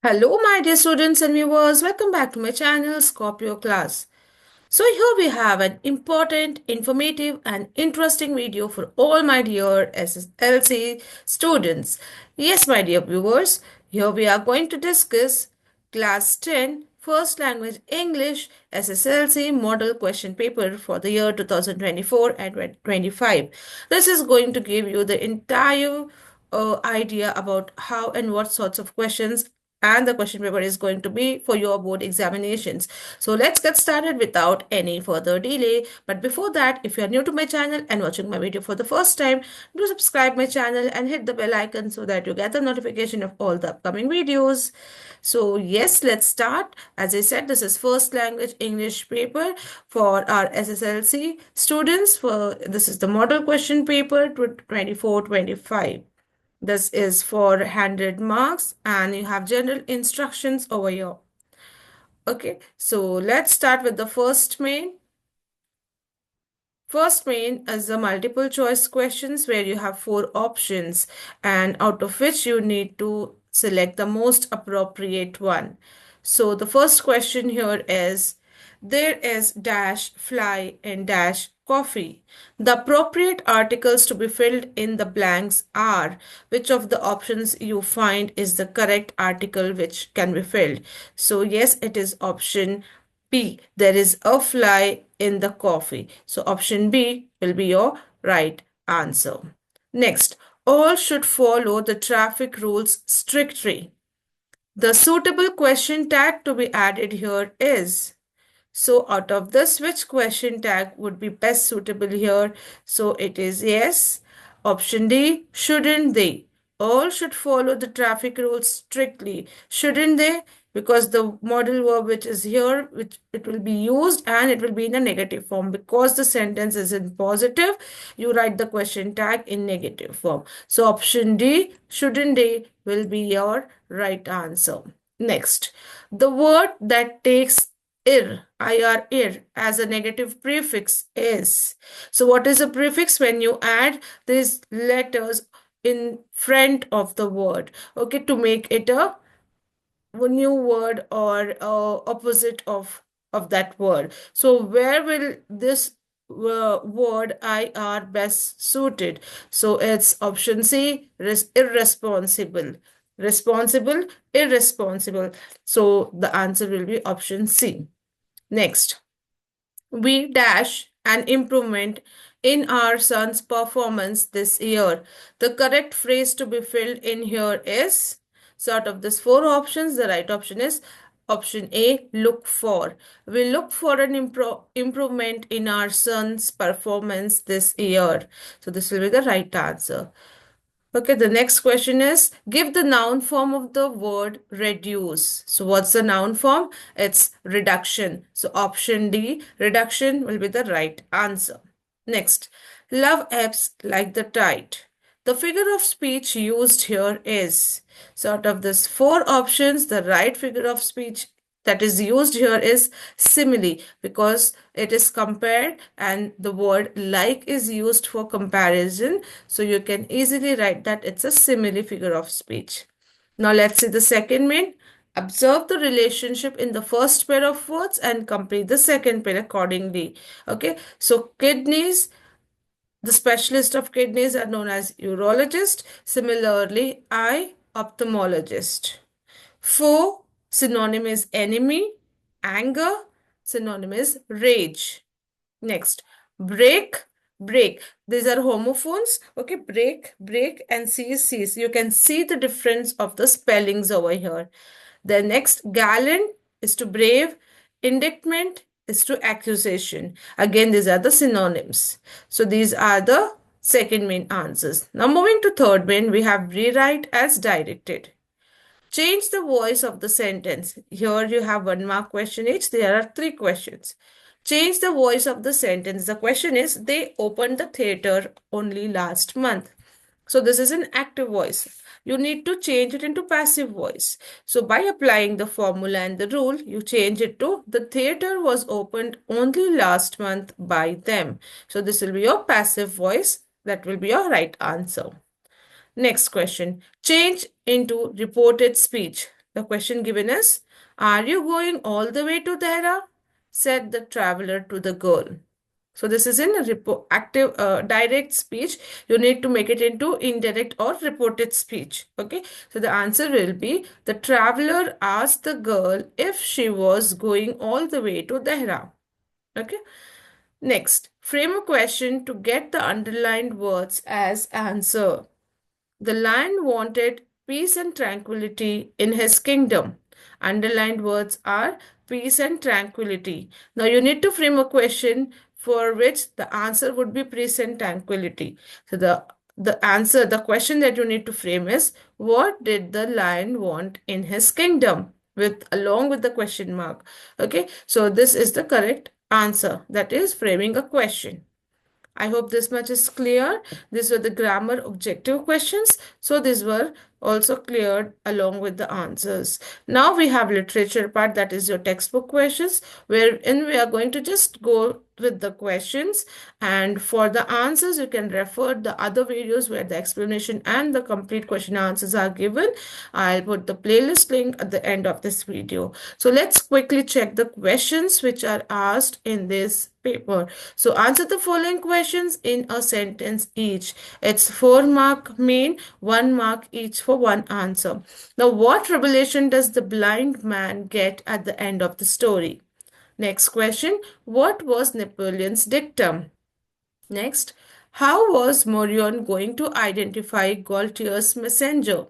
Hello, my dear students and viewers. Welcome back to my channel, Scorpio Class. So here we have an important, informative and interesting video for all my dear SSLC students. Yes, my dear viewers, here we are going to discuss Class 10 First Language English SSLC Model Question Paper for the year 2024 and 2025. This is going to give you the entire idea about how and what sorts of questions and the question paper is going to be for your board examinations. So let's get started without any further delay. But before that, if you are new to my channel and watching my video for the first time, do subscribe my channel and hit the bell icon so that you get the notification of all the upcoming videos. So yes, let's start. As I said, this is first language English paper for our SSLC students. This is the model question paper 24-25. This is for 100 marks and you have general instructions over here. Okay, so let's start with the first main. First main is the multiple choice questions where you have 4 options and out of which you need to select the most appropriate one. So the first question here is, there is dash fly and dash coffee. The appropriate articles to be filled in the blanks are, which of the options you find is the correct article which can be filled. So yes, it is option B. There is a fly in the coffee. So option B will be your right answer. Next, all should follow the traffic rules strictly. The suitable question tag to be added here is, so out of this, which question tag would be best suitable here? So it is yes. Option D, shouldn't they? All should follow the traffic rules strictly. Shouldn't they? Because the modal verb which is here, which it will be used and it will be in a negative form. Because the sentence is in positive, you write the question tag in negative form. So option D, shouldn't they, will be your right answer. Next, the word that takes ir as a negative prefix is. So what is a prefix? When you add these letters in front of the word, okay, to make it a new word or opposite of that word. So where will this word ir best suited? So it's option C, irresponsible. Responsible, irresponsible. So the answer will be option C. Next, we dash an improvement in our son's performance this year. The correct phrase to be filled in here is, so out of these 4 options, the right option is option A, look for. We look for an improvement in our son's performance this year. So this will be the right answer. Okay, the next question is, give the noun form of the word reduce. So what's the noun form? It's reduction. So option D, reduction will be the right answer. Next, love ebbs like the tide. The figure of speech used here is, so out of these 4 options, the right figure of speech that is used here is simile, because it is compared and the word like is used for comparison. So you can easily write that it's a simile figure of speech. Now let's see the second main. Observe the relationship in the first pair of words and complete the second pair accordingly. Okay, so kidneys, the specialist of kidneys are known as urologist. Similarly, eye, ophthalmologist. Foe, synonym is enemy. Anger, synonym is rage. Next, break, break. These are homophones. Okay, break, break, and cease, cease. You can see the difference of the spellings over here. The next, gallant is to brave. Indictment is to accusation. Again, these are the synonyms. So these are the second main answers. Now moving to third main, we have rewrite as directed. Change the voice of the sentence. Here you have 1 mark question each. There are 3 questions. Change the voice of the sentence. The question is, they opened the theater only last month. So this is an active voice. You need to change it into passive voice. So by applying the formula and the rule, you change it to, the theater was opened only last month by them. So this will be your passive voice. That will be your right answer. Next question. Change into reported speech. The question given is, "Are you going all the way to Dehra?" said the traveler to the girl. So this is in a active direct speech. You need to make it into indirect or reported speech. Okay. So the answer will be, the traveler asked the girl if she was going all the way to Dehra. Okay. Next, frame a question to get the underlined words as answer. The lion wanted peace and tranquility in his kingdom. Underlined words are peace and tranquility. Now you need to frame a question for which the answer would be peace and tranquility. So the question that you need to frame is, what did the lion want in his kingdom? With along with the question mark. Okay, so this is the correct answer. That is framing a question. I hope this much is clear. These were the grammar objective questions. So these were also cleared along with the answers. Now we have literature part, that is your textbook questions, wherein we are going to just go with the questions, and for the answers you can refer the other videos where the explanation and the complete question answers are given. I'll put the playlist link at the end of this video. So let's quickly check the questions which are asked in this paper. So answer the following questions in a sentence each. It's 4 mark main, 1 mark each for one answer. Now, what revelation does the blind man get at the end of the story? Next question, what was Napoleon's dictum? Next, how was Morion going to identify Gaultier's messenger?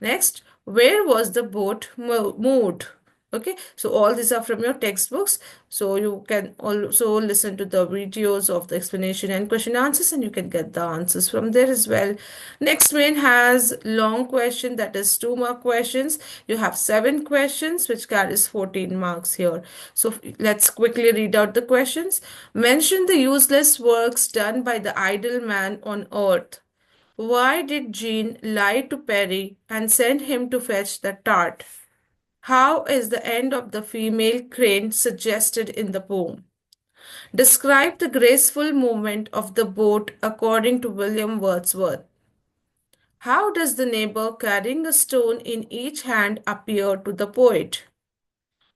Next, where was the boat moved? Okay, so all these are from your textbooks. So you can also listen to the videos of the explanation and question answers, and you can get the answers from there as well. Next main has long question, that is 2 mark questions. You have 7 questions which carries 14 marks here. So let's quickly read out the questions. Mention the useless works done by the idle man on earth. Why did Jean lie to Perry and send him to fetch the tart? How is the end of the female crane suggested in the poem? Describe the graceful movement of the boat according to William Wordsworth. How does the neighbor carrying a stone in each hand appear to the poet?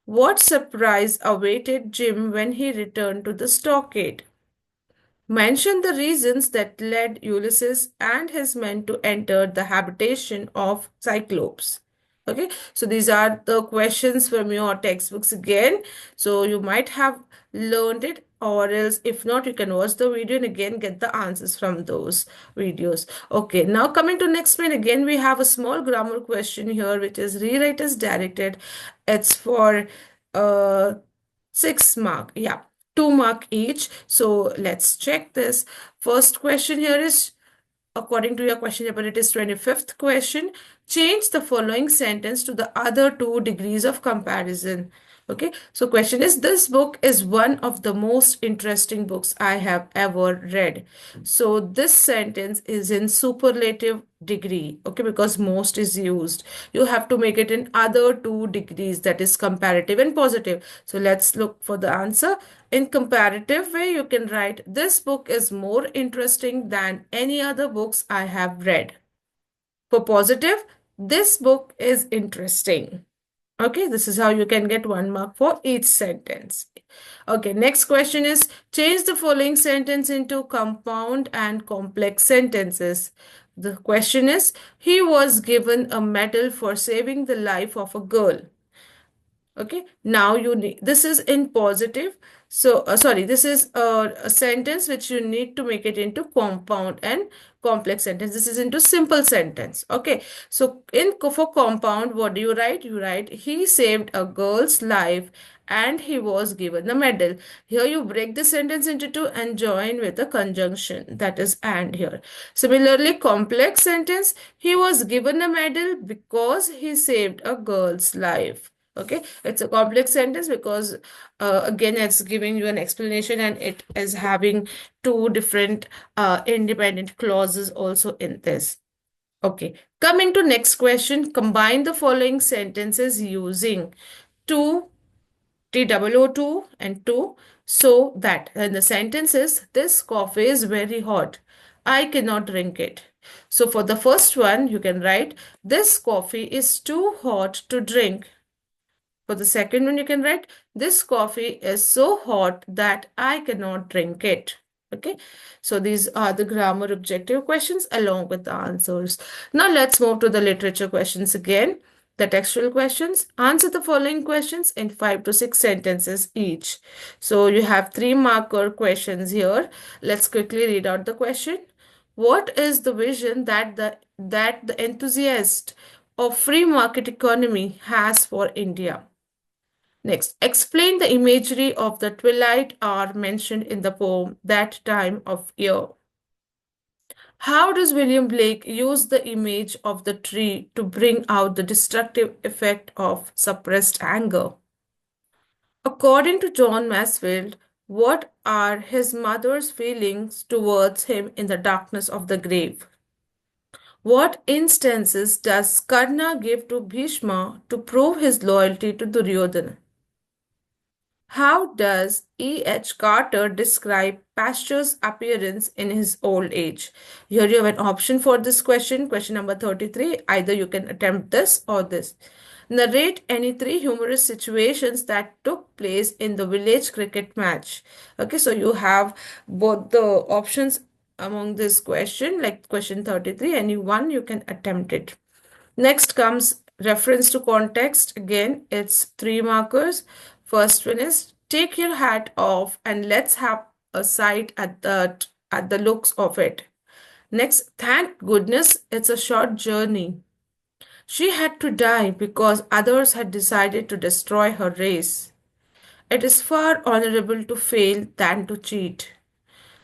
What surprise awaited Jim when he returned to the stockade? Mention the reasons that led Ulysses and his men to enter the habitation of Cyclops. Okay, so these are the questions from your textbooks again. So you might have learned it, or else if not, you can watch the video and again get the answers from those videos. Okay, now coming to next one, again we have a small grammar question here which is rewrite as directed. It's for 6 mark. Yeah, 2 mark each. So let's check this. First question here is, according to your question paper, it is 25th question. Change the following sentence to the other 2 degrees of comparison. Okay, so question is, this book is one of the most interesting books I have ever read. So this sentence is in superlative degree, okay, because most is used. You have to make it in other 2 degrees, that is comparative and positive. So let's look for the answer. In comparative way, you can write, this book is more interesting than any other books I have read. For positive, this book is interesting. Okay, this is how you can get 1 mark for each sentence. Okay, next question is, change the following sentence into compound and complex sentences. The question is, he was given a medal for saving the life of a girl. Okay, now you need, this is in positive. So sorry, this is a sentence which you need to make it into compound and complex sentence. This is into simple sentence. Okay, so for compound, what do you write? You write, he saved a girl's life and he was given a medal. Here you break the sentence into 2 and join with a conjunction, that is and here. Similarly, complex sentence, he was given a medal because he saved a girl's life. Okay, it's a complex sentence because again it's giving you an explanation and it is having 2 different independent clauses also in this. Okay, coming to next question, combine the following sentences using to, TOO and to, so that, and the sentence is, this coffee is very hot, I cannot drink it. So for the first one, you can write, this coffee is too hot to drink. For the second one, you can write, this coffee is so hot that I cannot drink it. Okay, so these are the grammar objective questions along with the answers. Now let's move to the literature questions again. The textual questions. Answer the following questions in 5 to 6 sentences each. So you have 3 marker questions here. Let's quickly read out the question. What is the vision that the enthusiast of free market economy has for India? Next, explain the imagery of the twilight hour mentioned in the poem That Time of Year. How does William Blake use the image of the tree to bring out the destructive effect of suppressed anger? According to John Masefield, what are his mother's feelings towards him in the darkness of the grave? What instances does Karna give to Bhishma to prove his loyalty to Duryodhana? How does E. H. Carter describe Pasture's appearance in his old age? Here you have an option for this question, question number 33. Either you can attempt this or this. Narrate any 3 humorous situations that took place in the village cricket match. Okay, so you have both the options among this question, like question 33. Any one you can attempt it. Next comes reference to context. Again, it's 3 markers. First one is take your hat off and let's have a sight at the looks of it. Next, thank goodness it's a short journey. She had to die because others had decided to destroy her race. It is far honorable to fail than to cheat.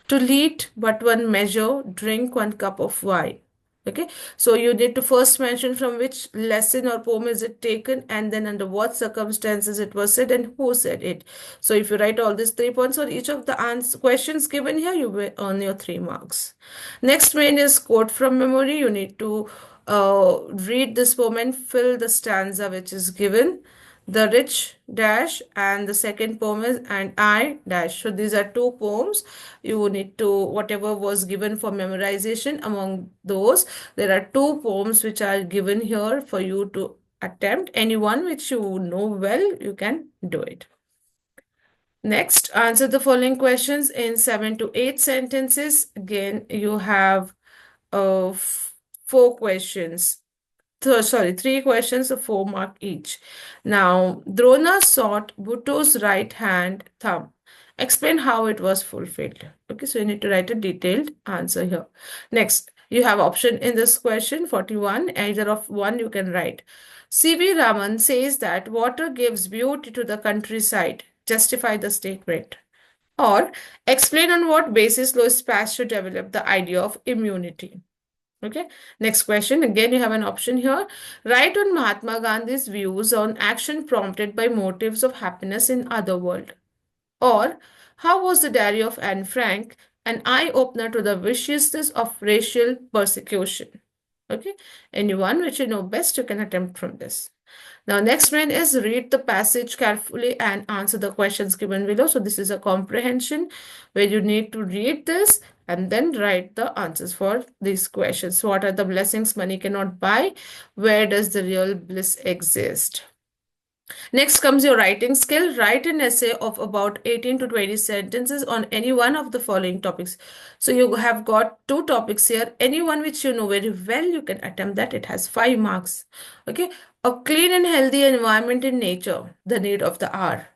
To lead but one measure, drink 1 cup of wine. Okay, so you need to first mention from which lesson or poem is it taken, and then under what circumstances it was said and who said it. So if you write all these 3 points on each of the questions given here, you will earn your 3 marks. Next main is quote from memory. You need to read this poem and fill the stanza which is given. The Rich dash and the second poem is And I dash. So these are 2 poems. You need to, whatever was given for memorization, among those, there are 2 poems which are given here for you to attempt. Any one which you know well, you can do it. Next, answer the following questions in 7 to 8 sentences. Again, you have 4 questions. Sorry, 3 questions of 4 mark each. Now, Drona sought Bhutto's right hand thumb. Explain how it was fulfilled. Okay, so you need to write a detailed answer here. Next, you have option in this question 41. Either of one you can write. C.V. Raman says that water gives beauty to the countryside. Justify the statement. Or explain on what basis Louis Pasteur developed the idea of immunity. Okay, next question. Again, you have an option here. Write on Mahatma Gandhi's views on action prompted by motives of happiness in other world. Or how was the diary of Anne Frank an eye-opener to the viciousness of racial persecution? Okay, anyone which you know best, you can attempt from this. Now, next one is read the passage carefully and answer the questions given below. So this is a comprehension where you need to read this and then write the answers for these questions. What are the blessings money cannot buy? Where does the real bliss exist? Next comes your writing skill. Write an essay of about 18 to 20 sentences on any one of the following topics. So you have got 2 topics here. Any one which you know very well, you can attempt that. It has 5 marks. Okay. A clean and healthy environment in nature, the need of the hour.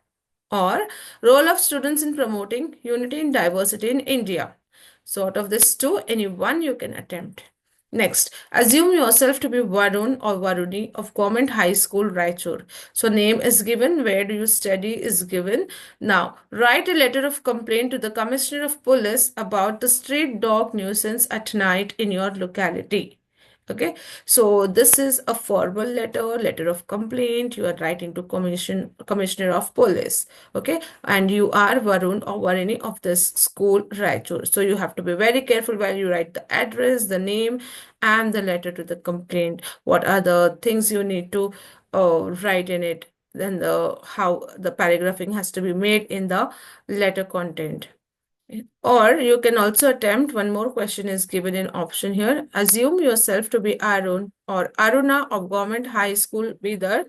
Or role of students in promoting unity and diversity in India. So out of this 2, any one you can attempt. Next, assume yourself to be Varun or Varuni of Government High School, Raichur. So name is given, where do you study is given. Now, write a letter of complaint to the Commissioner of Police about the street dog nuisance at night in your locality. Okay, so this is a formal letter of complaint. You are writing to Commissioner of Police. Okay, and you are Varun or Varuni of this school, Raichur. So you have to be very careful while you write the address, the name, and the letter to the complaint. What are the things you need to write in it? Then how the paragraphing has to be made in the letter content. Or you can also attempt one more question is given in option here. Assume yourself to be Arun or Aruna of Government High School, Bidar.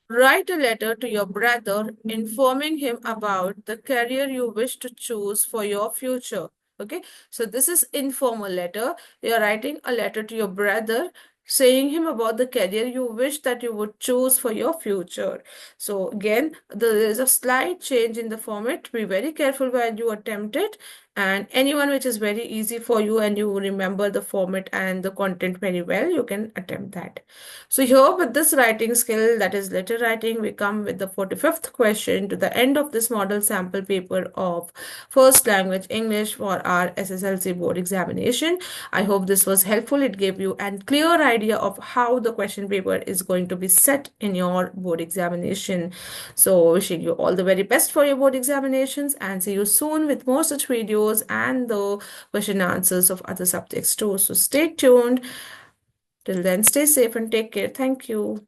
Write a letter to your brother informing him about the career you wish to choose for your future. Okay, so this is informal letter. You're writing a letter to your brother saying him about the career you wish that you would choose for your future. So again, there is a slight change in the format. Be very careful when you attempt it, and anyone which is very easy for you and you remember the format and the content very well, you can attempt that. So here with this writing skill, that is letter writing, we come with the 45th question to the end of this model sample paper of first language English for our SSLC board examination. I hope this was helpful. It gave you a clear idea of how the question paper is going to be set in your board examination. So wishing you all the very best for your board examinations, and see you soon with more such videos and the question answers of other subjects too. So stay tuned. Till then, stay safe and take care. Thank you.